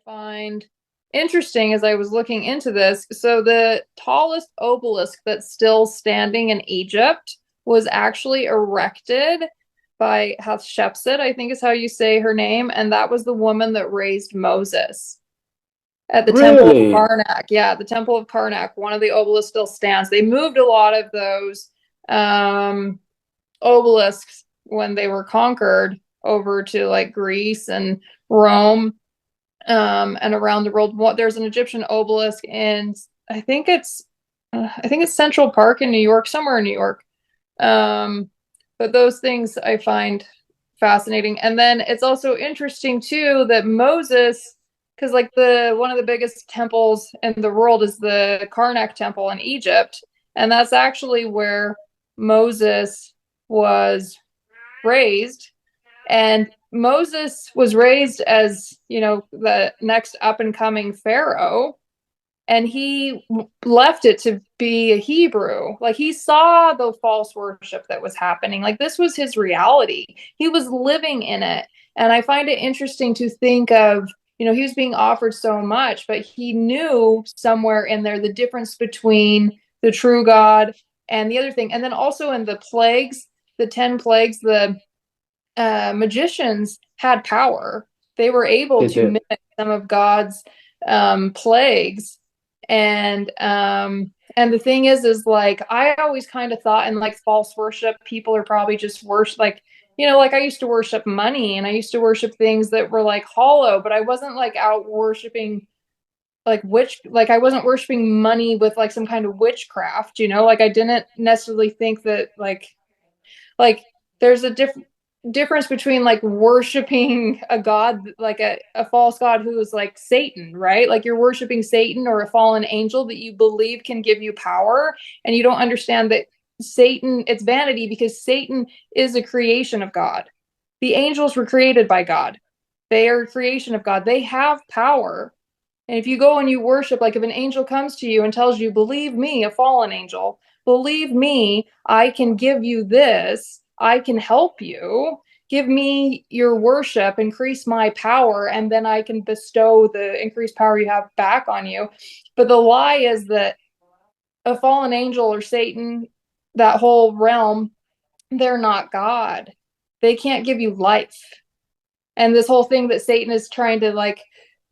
find interesting as I was looking into this. So the tallest obelisk that's still standing in Egypt was actually erected by Hatshepsut, I think is how you say her name, and that was the woman that raised Moses at the Temple of Really? Karnak. Yeah, the Temple of Karnak, one of the obelisks still stands. They moved a lot of those obelisks when they were conquered over to like Greece and Rome, and around the world. There's an Egyptian obelisk in I think it's Central Park in New York, somewhere in New York. Um, but those things I find fascinating. And then it's also interesting too that Moses, because like the one of the biggest temples in the world is the Karnak temple in Egypt, and that's actually where Moses was raised. And Moses was raised as, the next up and coming Pharaoh, and he left it to be a Hebrew. Like he saw the false worship that was happening. Like this was his reality. He was living in it. And I find it interesting to think of, he was being offered so much, but he knew somewhere in there the difference between the true God and the other thing. And then also in the plagues, the 10 plagues, the magicians had power. They were able They to did. mimic some of God's plagues, and the thing is like I always kind of thought in like false worship, people are probably just worship like like I used to worship money and I used to worship things that were like hollow, but I wasn't like out worshiping like I wasn't worshiping money with like some kind of witchcraft, like I didn't necessarily think that like there's a difference between like worshiping a god, like a false god who is like Satan, right? Like you're worshiping Satan or a fallen angel that you believe can give you power, and you don't understand that Satan, it's vanity, because Satan is a creation of God. The angels were created by God. They are a creation of God. They have power. And if you go and you worship, like if an angel comes to you and tells you, believe me, a fallen angel, believe me, I can give you this, I can help you, give me your worship, increase my power, and then I can bestow the increased power you have back on you. But the lie is that a fallen angel or Satan, that whole realm, they're not God. They can't give you life. And this whole thing that Satan is trying to like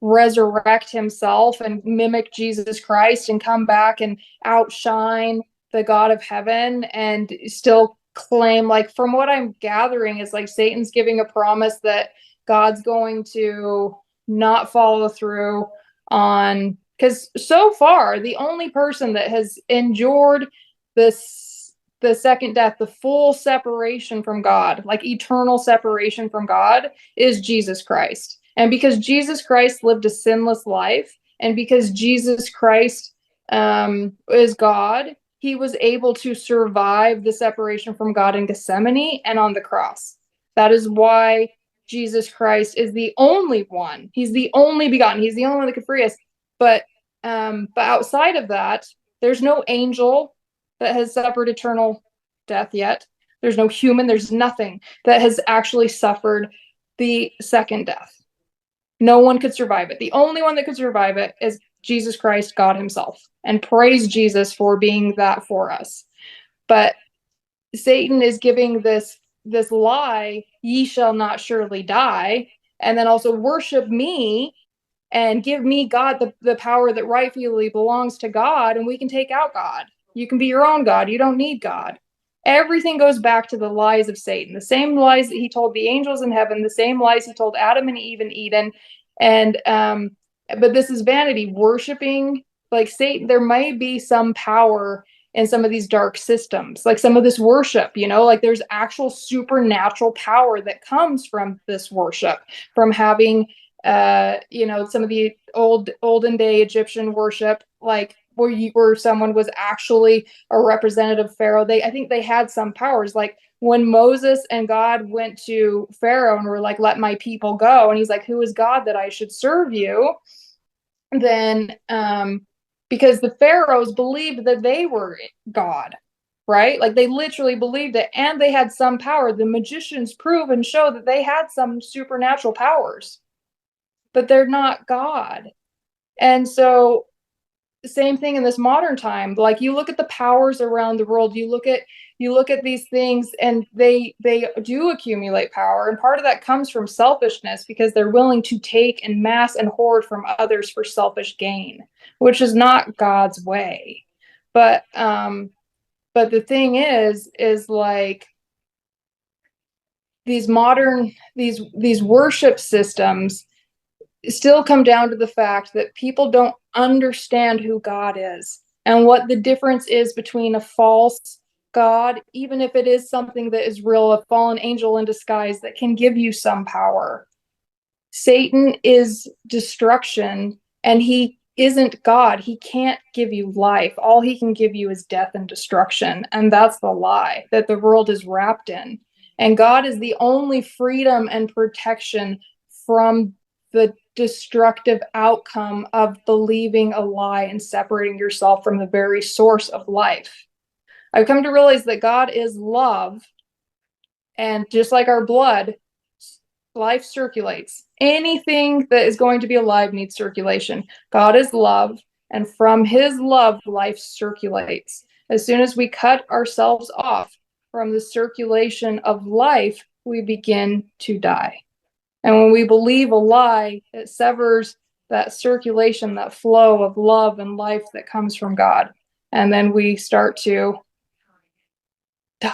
resurrect himself and mimic Jesus Christ and come back and outshine the God of heaven and still claim, like from what I'm gathering is like Satan's giving a promise that God's going to not follow through on, because so far the only person that has endured this, the second death, the full separation from God, like eternal separation from God, is Jesus Christ. And because Jesus Christ lived a sinless life, and because Jesus Christ is God, he was able to survive the separation from God in Gethsemane and on the cross. That is why Jesus Christ is the only one. He's the only begotten. He's the only one that could free us. But outside of that, there's no angel that has suffered eternal death yet. There's no human. There's nothing that has actually suffered the second death. No one could survive it. The only one that could survive it is Jesus Christ, God himself. And praise Jesus for being that for us. But Satan is giving this lie, ye shall not surely die, and then also worship me and give me God the power that rightfully belongs to God, and we can take out God. You can be your own God. You don't need God. Everything goes back to the lies of Satan, the same lies that he told the angels in heaven, the same lies he told Adam and Eve in Eden. And but this is vanity, worshiping like Satan. There might be some power in some of these dark systems, like some of this worship, like there's actual supernatural power that comes from this worship, from having some of the olden day Egyptian worship, like where someone was actually a representative Pharaoh. I think they had some powers. Like when Moses and God went to Pharaoh and were like, let my people go. And he's like, who is God that I should serve you? Then, because the Pharaohs believed that they were God, right? Like they literally believed it, and they had some power. The magicians prove and show that they had some supernatural powers. but they're not God. And so same thing in this modern time. Like, you look at the powers around the world, you look at these things, and they do accumulate power, and part of that comes from selfishness, because they're willing to take and mass and hoard from others for selfish gain, which is not God's way. But the thing is like, these modern these worship systems still come down to the fact that people don't understand who God is and what the difference is between a false God, even if it is something that is real, a fallen angel in disguise that can give you some power. Satan is destruction, and he isn't God. He can't give you life. All he can give you is death and destruction. And that's the lie that the world is wrapped in. And God is the only freedom and protection from the destructive outcome of believing a lie and separating yourself from the very source of life. I've come to realize that God is love, and just like our blood, life circulates. Anything that is going to be alive needs circulation. God is love, and from his love, life circulates. As soon as we cut ourselves off from the circulation of life, we begin to die. And when we believe a lie, it severs that circulation, that flow of love and life that comes from God. And then we start to die.